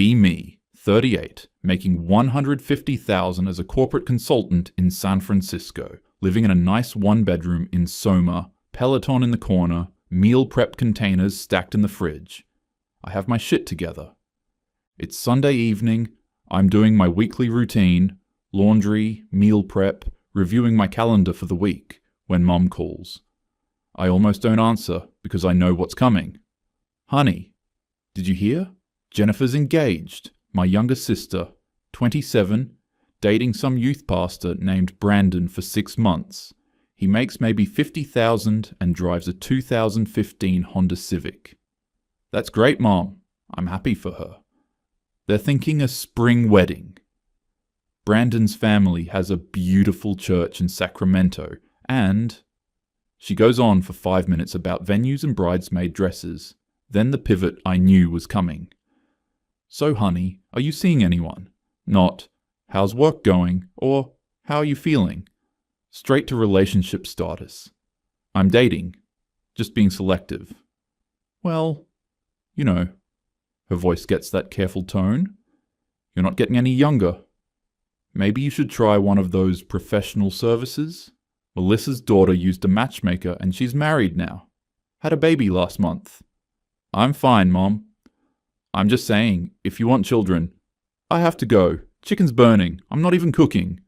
Be me, 38, making $150,000 as a corporate consultant in San Francisco, living in a nice one-bedroom in Soma, Peloton in the corner, meal prep containers stacked in the fridge. I have my shit together. It's Sunday evening, I'm doing my weekly routine, laundry, meal prep, reviewing my calendar for the week, when Mom calls. I almost don't answer because I know what's coming. Honey, did you hear? Jennifer's engaged, my younger sister, 27, dating some youth pastor named Brandon for 6 months. He makes maybe $50,000 and drives a 2015 Honda Civic. That's great, Mom. I'm happy for her. They're thinking a spring wedding. Brandon's family has a beautiful church in Sacramento, and... She goes on for 5 minutes about venues and bridesmaid dresses. Then the pivot I knew was coming. So, honey, are you seeing anyone? Not, how's work going? Or, how are you feeling? Straight to relationship status. I'm dating. Just being selective. Well, you know. Her voice gets that careful tone. You're not getting any younger. Maybe you should try one of those professional services. Melissa's daughter used a Matchmaker and she's married now. Had a baby last month. I'm fine, Mom. I'm just saying, if you want children, I have to go. Chicken's burning. I'm not even cooking.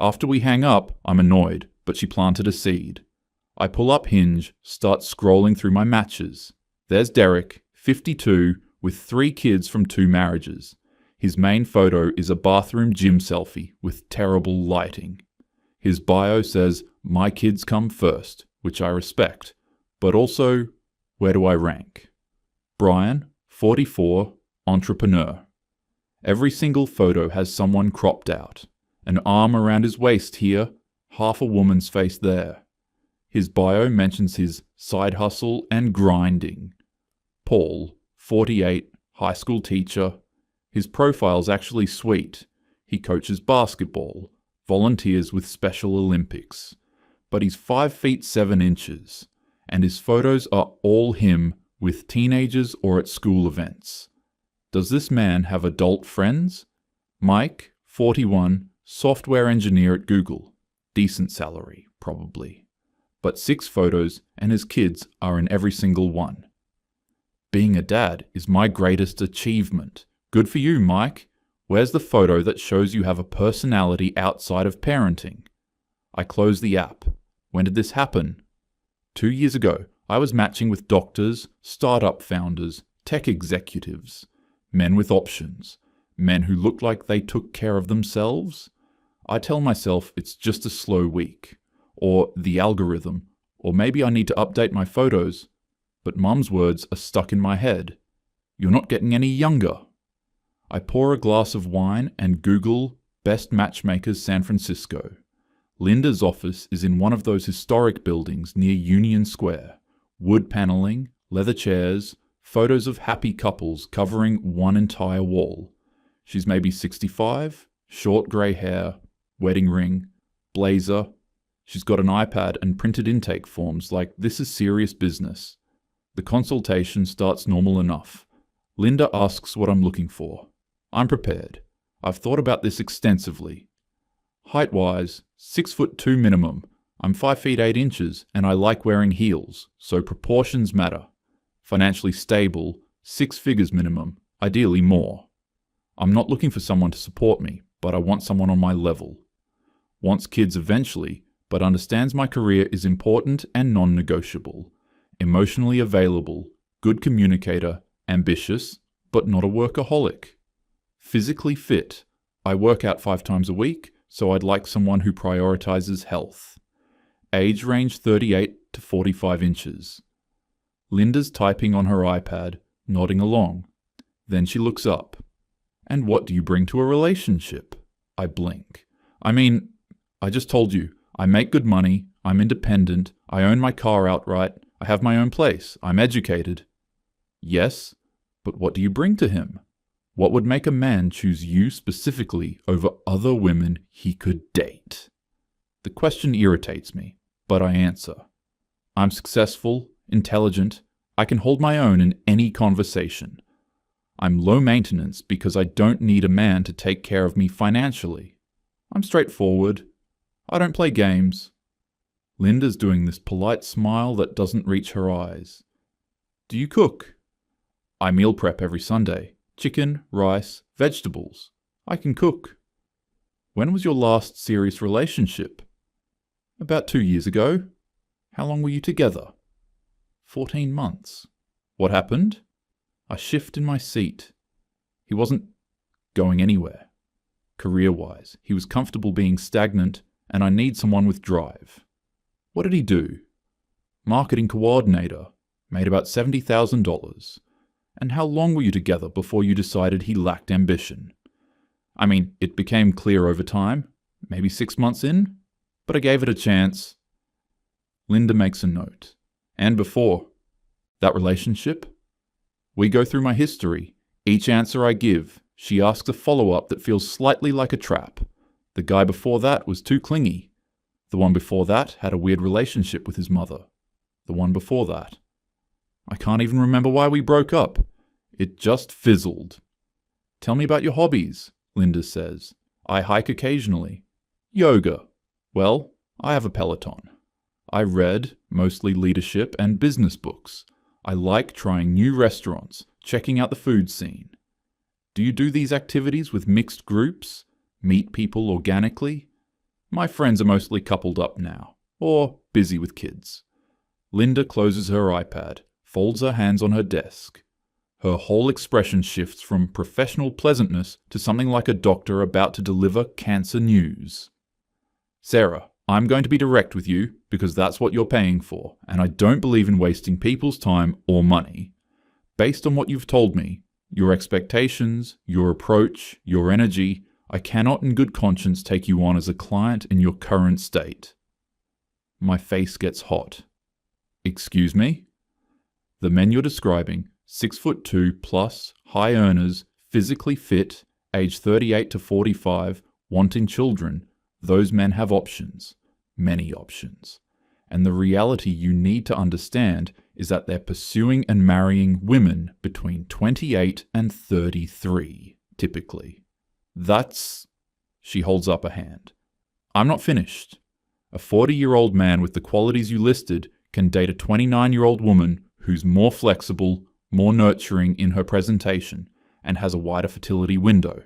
After we hang up, I'm annoyed, but she planted a seed. I pull up Hinge, start scrolling through my matches. There's Derek, 52, with 3 kids from 2 marriages. His main photo is a bathroom gym selfie with terrible lighting. His bio says, my kids come first, which I respect, but also, where do I rank? Brian, 44, entrepreneur. Every single photo has someone cropped out. An arm around his waist here, half a woman's face there. His bio mentions his side hustle and grinding. Paul, 48, high school teacher. His profile's actually sweet. He coaches basketball, volunteers with Special Olympics. But he's 5 feet 7 inches, and his photos are all him with teenagers or at school events. Does this man have adult friends? Mike, 41, software engineer at Google. Decent salary, probably. But 6 photos and his kids are in every single one. Being a dad is my greatest achievement. Good for you, Mike. Where's the photo that shows you have a personality outside of parenting? I close the app. When did this happen? 2 years ago, I was matching with doctors, startup founders, tech executives, men with options, men who looked like they took care of themselves. I tell myself it's just a slow week, or the algorithm, or maybe I need to update my photos, but Mum's words are stuck in my head. You're not getting any younger. I pour a glass of wine and Google Best Matchmakers San Francisco. Linda's office is in one of those historic buildings near Union Square. Wood paneling, leather chairs, photos of happy couples covering one entire wall. She's maybe 65, short grey hair, wedding ring, blazer. She's got an iPad and printed intake forms like this is serious business. The consultation starts normal enough. Linda asks what I'm looking for. I'm prepared. I've thought about this extensively. Height-wise, 6'2" minimum. I'm 5 feet 8 inches and I like wearing heels, so proportions matter. Financially stable, 6 figures minimum, ideally more. I'm not looking for someone to support me, but I want someone on my level. Wants kids eventually, but understands my career is important and non-negotiable. Emotionally available, good communicator, ambitious, but not a workaholic. Physically fit. I work out 5 times a week, so I'd like someone who prioritizes health. Age range 38 to 45 inches. Linda's typing on her iPad, nodding along. Then she looks up. And what do you bring to a relationship? I blink. I mean, I just told you, I make good money, I'm independent, I own my car outright, I have my own place, I'm educated. Yes, but what do you bring to him? What would make a man choose you specifically over other women he could date? The question irritates me, but I answer. I'm successful, intelligent, I can hold my own in any conversation. I'm low maintenance because I don't need a man to take care of me financially. I'm straightforward. I don't play games. Linda's doing this polite smile that doesn't reach her eyes. Do you cook? I meal prep every Sunday. Chicken, rice, vegetables. I can cook. When was your last serious relationship? About 2 years ago. How long were you together? 14 months. What happened? I shift in my seat. He wasn't going anywhere. Career-wise, he was comfortable being stagnant, and I need someone with drive. What did he do? Marketing coordinator. Made about $70,000. And how long were you together before you decided he lacked ambition? I mean, it became clear over time, maybe 6 months in, but I gave it a chance. Linda makes a note. And before that relationship? We go through my history. Each answer I give, she asks a follow-up that feels slightly like a trap. The guy before that was too clingy. The one before that had a weird relationship with his mother. The one before that. I can't even remember why we broke up. It just fizzled. Tell me about your hobbies, Linda says. I hike occasionally. Yoga. Well, I have a Peloton. I read, mostly leadership and business books. I like trying new restaurants, checking out the food scene. Do you do these activities with mixed groups? Meet people organically? My friends are mostly coupled up now, or busy with kids. Linda closes her iPad, folds her hands on her desk. Her whole expression shifts from professional pleasantness to something like a doctor about to deliver cancer news. Sarah, I'm going to be direct with you because that's what you're paying for, and I don't believe in wasting people's time or money. Based on what you've told me, your expectations, your approach, your energy, I cannot in good conscience take you on as a client in your current state. My face gets hot. Excuse me? The men you're describing, 6'2" plus, high earners, physically fit, age 38 to 45, wanting children, those men have options, many options. And the reality you need to understand is that they're pursuing and marrying women between 28 and 33, typically. That's... She holds up a hand. I'm not finished. A 40-year-old man with the qualities you listed can date a 29-year-old woman who's more flexible, more nurturing in her presentation, and has a wider fertility window.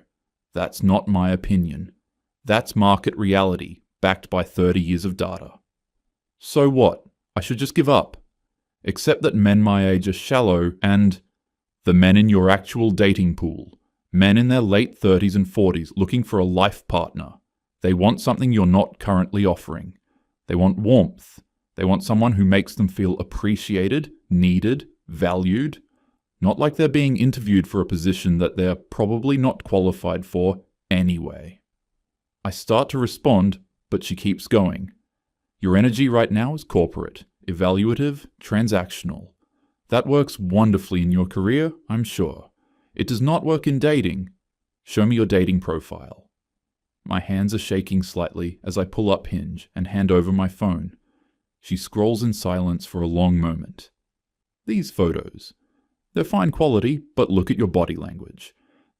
That's not my opinion. That's market reality, backed by 30 years of data. So what? I should just give up. Except that men my age are shallow and... The men in your actual dating pool. Men in their late 30s and 40s looking for a life partner. They want something you're not currently offering. They want warmth. They want someone who makes them feel appreciated, needed, valued. Not like they're being interviewed for a position that they're probably not qualified for anyway. I start to respond, but she keeps going. Your energy right now is corporate, evaluative, transactional. That works wonderfully in your career, I'm sure. It does not work in dating. Show me your dating profile. My hands are shaking slightly as I pull up Hinge and hand over my phone. She scrolls in silence for a long moment. These photos. They're fine quality, but look at your body language.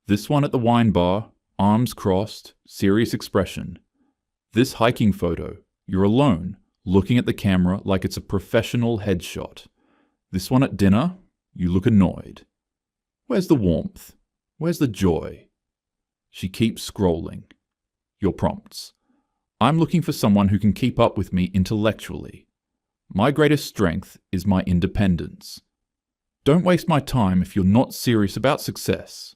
This one at the wine bar, arms crossed, serious expression. This hiking photo, you're alone, looking at the camera like it's a professional headshot. This one at dinner, you look annoyed. Where's the warmth? Where's the joy? She keeps scrolling. Your prompts. I'm looking for someone who can keep up with me intellectually. My greatest strength is my independence. Don't waste my time if you're not serious about success.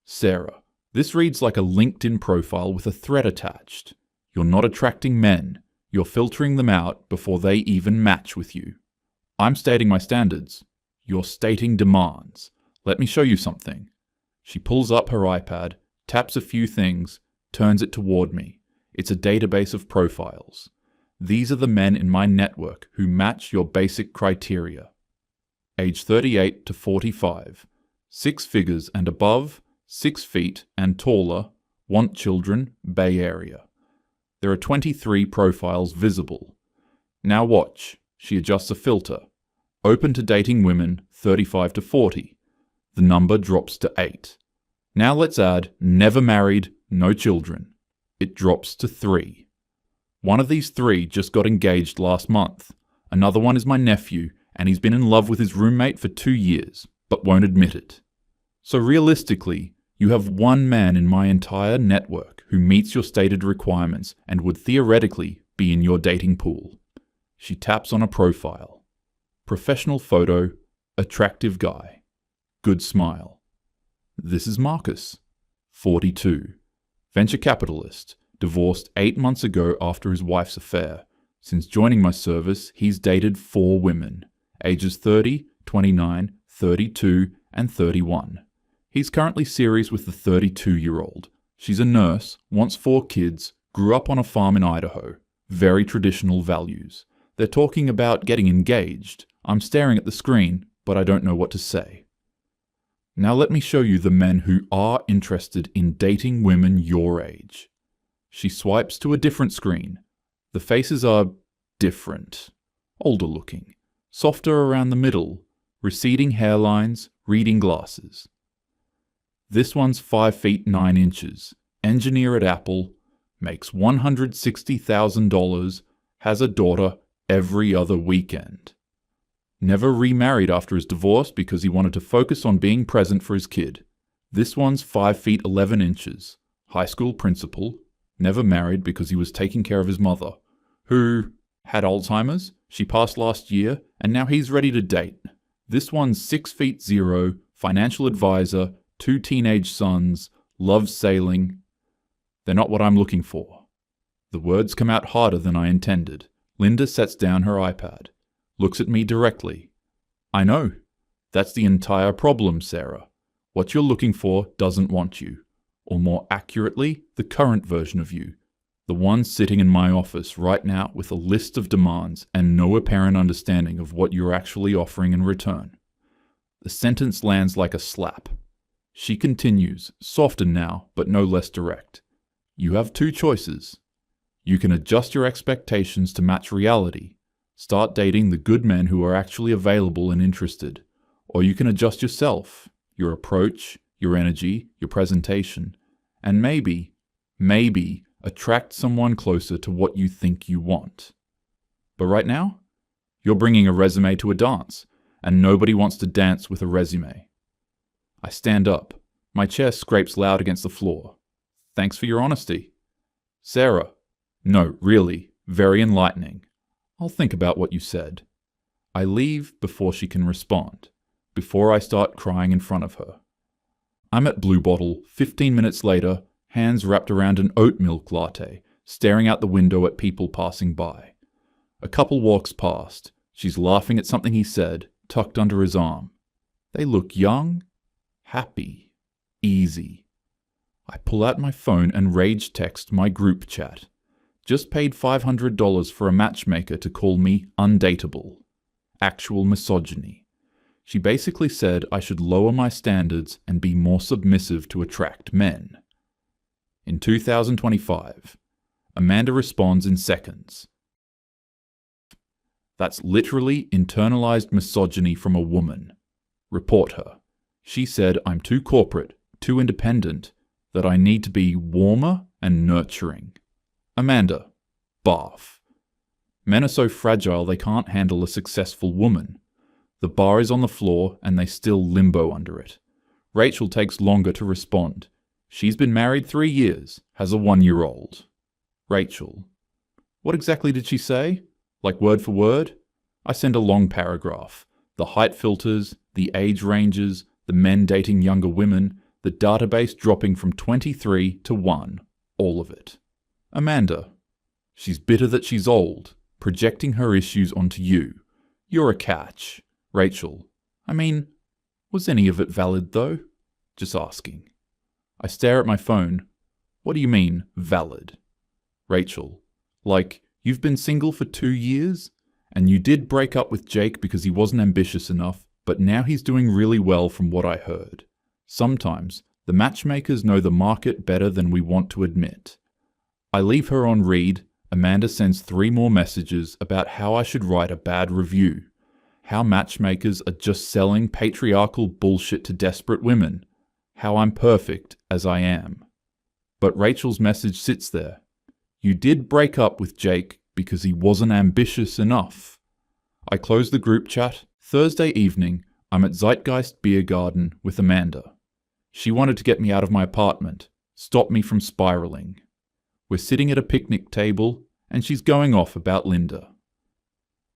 Sarah, this reads like a LinkedIn profile with a thread attached. You're not attracting men. You're filtering them out before they even match with you. I'm stating my standards. You're stating demands. Let me show you something. She pulls up her iPad, taps a few things, turns it toward me. It's a database of profiles. These are the men in my network who match your basic criteria. Age 38 to 45, 6 figures and above, 6 feet and taller, want children, Bay Area. There are 23 profiles visible. Now watch. She adjusts a filter. Open to dating women 35 to 40. The number drops to 8. Now let's add never married, no children. It drops to 3. One of these 3 just got engaged last month. Another one is my nephew, and he's been in love with his roommate for 2 years, but won't admit it. So realistically, you have one man in my entire network who meets your stated requirements and would theoretically be in your dating pool. She taps on a profile. Professional photo, attractive guy. Good smile. This is Marcus, 42. Venture capitalist, divorced 8 months ago after his wife's affair. Since joining my service, he's dated 4 women, ages 30, 29, 32, and 31. He's currently serious with the 32-year-old. She's a nurse, wants 4 kids, grew up on a farm in Idaho. Very traditional values. They're talking about getting engaged. I'm staring at the screen, but I don't know what to say. Now let me show you the men who are interested in dating women your age. She swipes to a different screen. The faces are different. Older looking. Softer around the middle. Receding hairlines, reading glasses. This one's 5 feet 9 inches. Engineer at Apple. Makes $160,000. Has a daughter every other weekend. Never remarried after his divorce because he wanted to focus on being present for his kid. This one's 5 feet 11 inches. High school principal. Never married because he was taking care of his mother, who had Alzheimer's. She passed last year, and now he's ready to date. This one's 6 feet 0, financial advisor, 2 teenage sons, loves sailing. They're not what I'm looking for. The words come out harder than I intended. Linda sets down her iPad. Looks at me directly. I know. That's the entire problem, Sarah. What you're looking for doesn't want you. Or more accurately, the current version of you. The one sitting in my office right now with a list of demands and no apparent understanding of what you're actually offering in return. The sentence lands like a slap. She continues, softer now, but no less direct. You have 2 choices. You can adjust your expectations to match reality. Start dating the good men who are actually available and interested. Or you can adjust yourself, your approach, your energy, your presentation, and maybe attract someone closer to what you think you want. But right now, you're bringing a resume to a dance, and nobody wants to dance with a resume. I stand up. My chair scrapes loud against the floor. Thanks for your honesty. Sarah. No, really, very enlightening. I'll think about what you said. I leave before she can respond, before I start crying in front of her. I'm at Blue Bottle 15 minutes later, hands wrapped around an oat milk latte, staring out the window at people passing by. A couple walks past. She's laughing at something he said, tucked under his arm. They look young, happy, easy. I pull out my phone and rage text my group chat. Just paid $500 for a matchmaker to call me undateable. Actual misogyny. She basically said I should lower my standards and be more submissive to attract men. In 2025, Amanda responds in seconds. That's literally internalized misogyny from a woman. Report her. She said I'm too corporate, too independent, that I need to be warmer and nurturing. Amanda, barf. Men are so fragile they can't handle a successful woman. The bar is on the floor and they still limbo under it. Rachel takes longer to respond. She's been married 3 years, has a 1-year-old. Rachel. What exactly did she say? Like word for word? I send a long paragraph. The height filters, the age ranges, the men dating younger women, the database dropping from 23 to 1. All of it. Amanda. She's bitter that she's old, projecting her issues onto you. You're a catch. Rachel. I mean, was any of it valid though? Just asking. I stare at my phone. What do you mean, valid? Rachel. Like, you've been single for 2 years? And you did break up with Jake because he wasn't ambitious enough, but now he's doing really well from what I heard. Sometimes, the matchmakers know the market better than we want to admit. I leave her on read. Amanda sends 3 more messages about how I should write a bad review. How matchmakers are just selling patriarchal bullshit to desperate women. How I'm perfect as I am. But Rachel's message sits there. You did break up with Jake because he wasn't ambitious enough. I close the group chat. Thursday evening, I'm at Zeitgeist Beer Garden with Amanda. She wanted to get me out of my apartment, stop me from spiraling. We're sitting at a picnic table, and she's going off about Linda.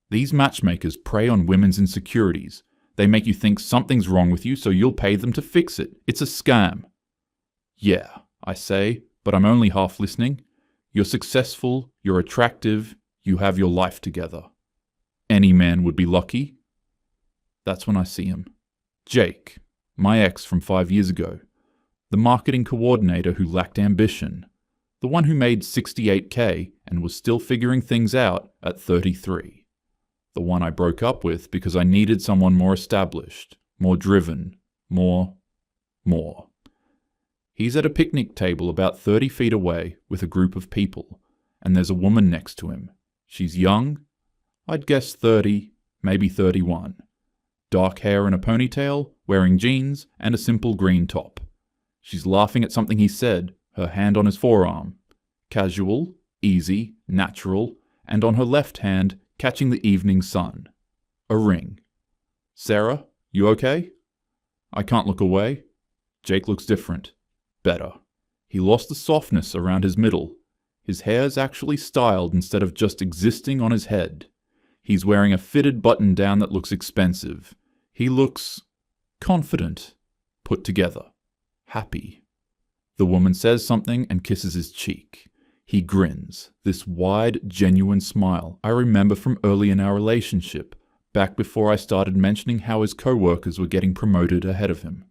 These matchmakers prey on women's insecurities. They make you think something's wrong with you, so you'll pay them to fix it. It's a scam. Yeah, I say, but I'm only half listening. You're successful, you're attractive, you have your life together. Any man would be lucky. That's when I see him. Jake, my ex from 5 years ago. The marketing coordinator who lacked ambition. The one who made $68K and was still figuring things out at 33. The one I broke up with because I needed someone more established, more driven, more. He's at a picnic table about 30 feet away with a group of people, and there's a woman next to him. She's young, I'd guess 30, maybe 31. Dark hair in a ponytail, wearing jeans, and a simple green top. She's laughing at something he said, her hand on his forearm. Casual, easy, natural, and on her left hand, catching the evening sun. A ring. Sarah, you okay? I can't look away. Jake looks different. Better. He lost the softness around his middle. His hair's actually styled instead of just existing on his head. He's wearing a fitted button-down that looks expensive. He looks confident, put together, happy. The woman says something and kisses his cheek. He grins, this wide, genuine smile I remember from early in our relationship, back before I started mentioning how his co-workers were getting promoted ahead of him.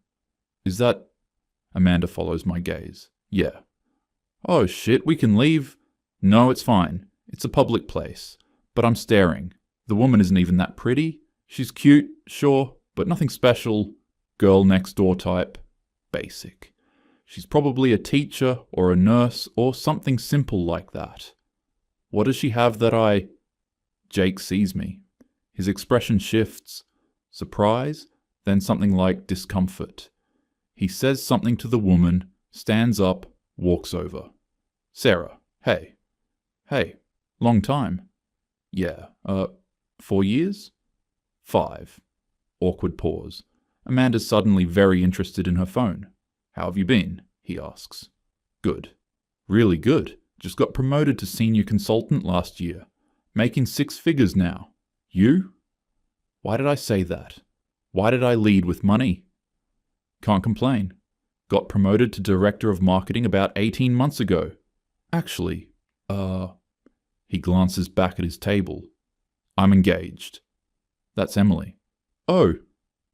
Is that... Amanda follows my gaze. Yeah. Oh shit, we can leave. No, it's fine. It's a public place. But I'm staring. The woman isn't even that pretty. She's cute, sure, but nothing special. Girl next door type. Basic. She's probably a teacher or a nurse or something simple like that. What does she have that I... Jake sees me. His expression shifts. Surprise, then something like discomfort. He says something to the woman, stands up, walks over. Sarah, hey. Hey, long time. Yeah, 4 years? 5. Awkward pause. Amanda's suddenly very interested in her phone. How have you been? He asks. Good. Really good. Just got promoted to senior consultant last year. Making 6 figures now. You? Why did I say that? Why did I lead with money? Can't complain. Got promoted to director of marketing about 18 months ago. Actually, He glances back at his table. I'm engaged. That's Emily. Oh,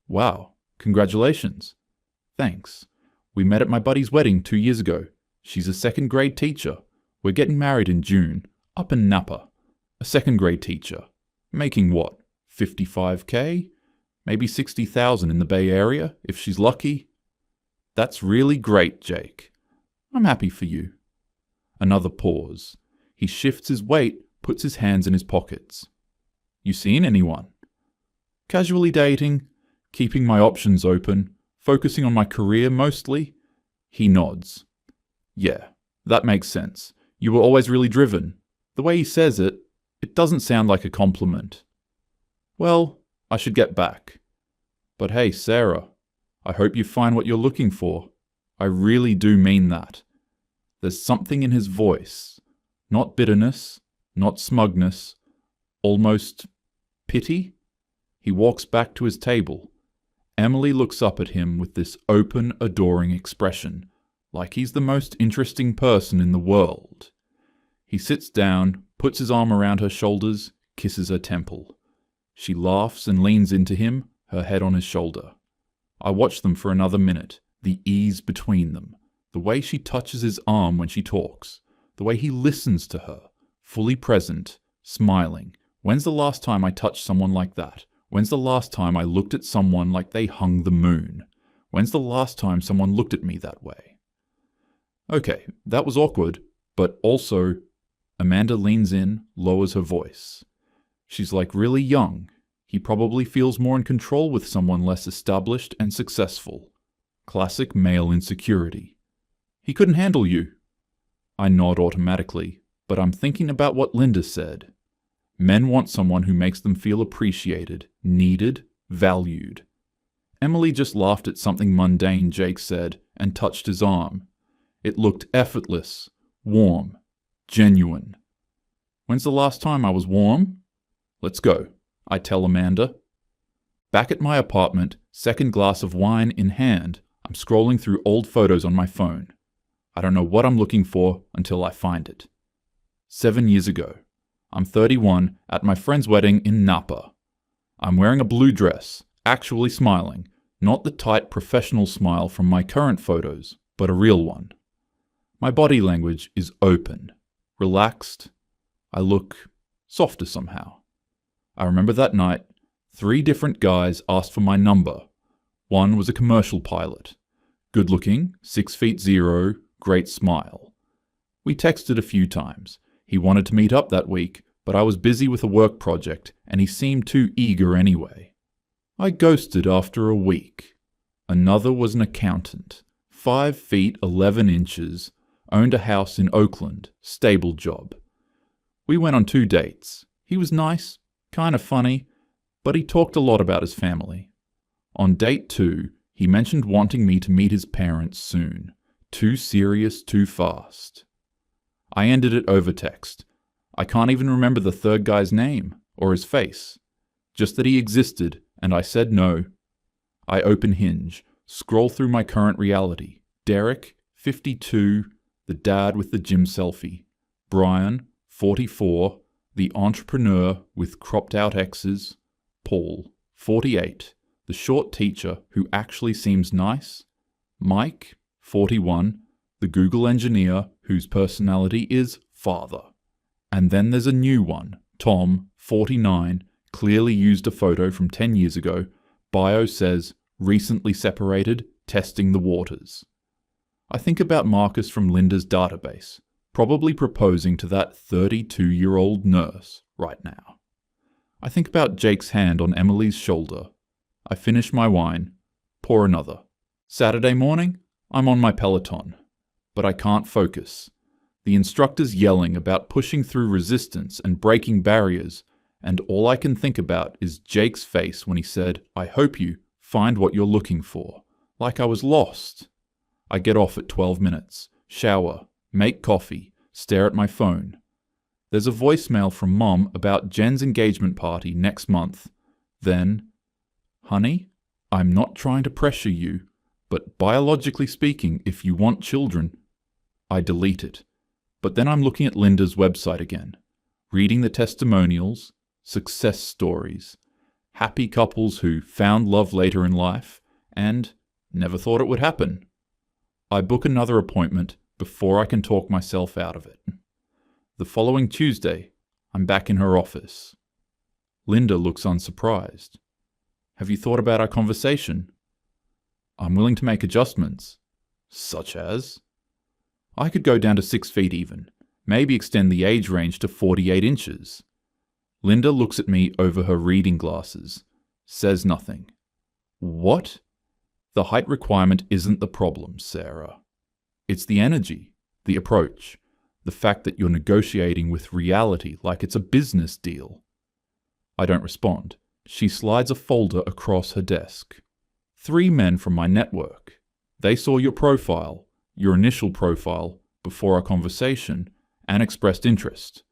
wow. Congratulations. Thanks. We met at my buddy's wedding 2 years ago. She's a second grade teacher. We're getting married in June, up in Napa. A second grade teacher. Making what? 55K? Maybe 60,000 in the Bay Area, if she's lucky. That's really great, Jake. I'm happy for you. Another pause. He shifts his weight, puts his hands in his pockets. You seen anyone? Casually dating, keeping my options open, focusing on my career mostly. He nods. Yeah, that makes sense. You were always really driven. The way he says it, it doesn't sound like a compliment. Well, I should get back. But hey, Sarah, I hope you find what you're looking for. I really do mean that. There's something in his voice. Not bitterness, not smugness, almost pity. He walks back to his table. Emily looks up at him with this open, adoring expression, like he's the most interesting person in the world. He sits down, puts his arm around her shoulders, kisses her temple. She laughs and leans into him, her head on his shoulder. I watch them for another minute, the ease between them, the way she touches his arm when she talks, the way he listens to her, fully present, smiling. When's the last time I touched someone like that? When's the last time I looked at someone like they hung the moon? When's the last time someone looked at me that way? Okay, that was awkward, but also, Amanda leans in, lowers her voice. She's like really young, He probably feels more in control with someone less established and successful. Classic male insecurity. He couldn't handle you. I nod automatically, but I'm thinking about what Linda said. Men want someone who makes them feel appreciated, needed, valued. Emily just laughed at something mundane Jake said and touched his arm. It looked effortless, warm, genuine. When's the last time I was warm? Let's go, I tell Amanda. Back at my apartment, second glass of wine in hand, I'm scrolling through old photos on my phone. I don't know what I'm looking for until I find it. 7 years ago. I'm 31 at my friend's wedding in Napa. I'm wearing a blue dress, actually smiling, not the tight professional smile from my current photos, but a real one. My body language is open, relaxed. I look softer somehow. I remember that night, 3 different guys asked for my number. One was a commercial pilot. Good looking, 6'0", great smile. We texted a few times. He wanted to meet up that week, but I was busy with a work project, and he seemed too eager anyway. I ghosted after a week. Another was an accountant, 5 feet 11 inches, owned a house in Oakland, stable job. We went on 2 dates. He was nice, kind of funny, but he talked a lot about his family. On date 2, he mentioned wanting me to meet his parents soon. Too serious, too fast. I ended it over text. I can't even remember the third guy's name or his face. Just that he existed, and I said no. I open Hinge, scroll through my current reality. Derek, 52, the dad with the gym selfie. Brian, 44, the entrepreneur with cropped out exes. Paul, 48, the short teacher who actually seems nice. Mike, 41, the Google engineer whose personality is father. And then there's a new one, Tom, 49, clearly used a photo from 10 years ago. Bio says, recently separated, testing the waters. I think about Marcus from Linda's database, probably proposing to that 32-year-old nurse right now. I think about Jake's hand on Emily's shoulder. I finish my wine, pour another. Saturday morning, I'm on my Peloton, but I can't focus. The instructor's yelling about pushing through resistance and breaking barriers, and all I can think about is Jake's face when he said, "I hope you find what you're looking for," like I was lost. I get off at 12 minutes, shower, make coffee, stare at my phone. There's a voicemail from Mom about Jen's engagement party next month. Then, "Honey, I'm not trying to pressure you, but biologically speaking, if you want children," I delete it. But then I'm looking at Linda's website again, reading the testimonials, success stories, happy couples who found love later in life, and never thought it would happen. I book another appointment before I can talk myself out of it. The following Tuesday, I'm back in her office. Linda looks unsurprised. "Have you thought about our conversation?" "I'm willing to make adjustments." "Such as?" "I could go down to 6 feet even, maybe extend the age range to 48 inches. Linda looks at me over her reading glasses, says nothing. "What?" "The height requirement isn't the problem, Sarah. It's the energy, the approach, the fact that you're negotiating with reality like it's a business deal." I don't respond. She slides a folder across her desk. 3 men from my network. They saw your profile, your initial profile, before our conversation, and expressed interest.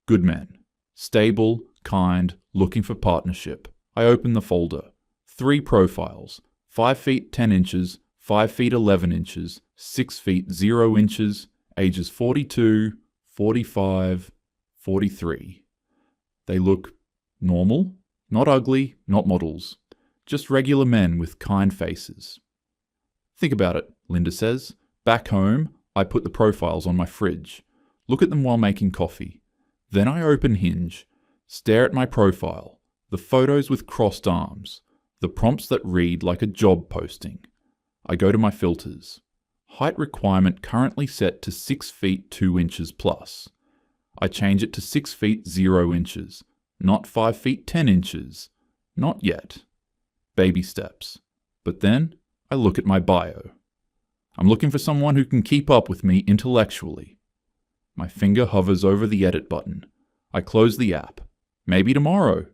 Good men. Stable, kind, looking for partnership. I open the folder. 3 profiles. 5 feet 10 inches, 5 feet 11 inches, 6 feet 0 inches, ages 42, 45, 43. They look normal, not ugly, not models. Just regular men with kind faces. "Think about it," Linda says. "Back home, I put the profiles on my fridge. Look at them while making coffee. Then I open Hinge, stare at my profile, the photos with crossed arms, the prompts that read like a job posting. I go to my filters. Height requirement currently set to 6 feet 2 inches plus. I change it to 6 feet 0 inches, not 5 feet 10 inches, Not yet. Baby steps. But then, I look at my bio. I'm looking for someone who can keep up with me intellectually. My finger hovers over the edit button. I close the app. Maybe tomorrow.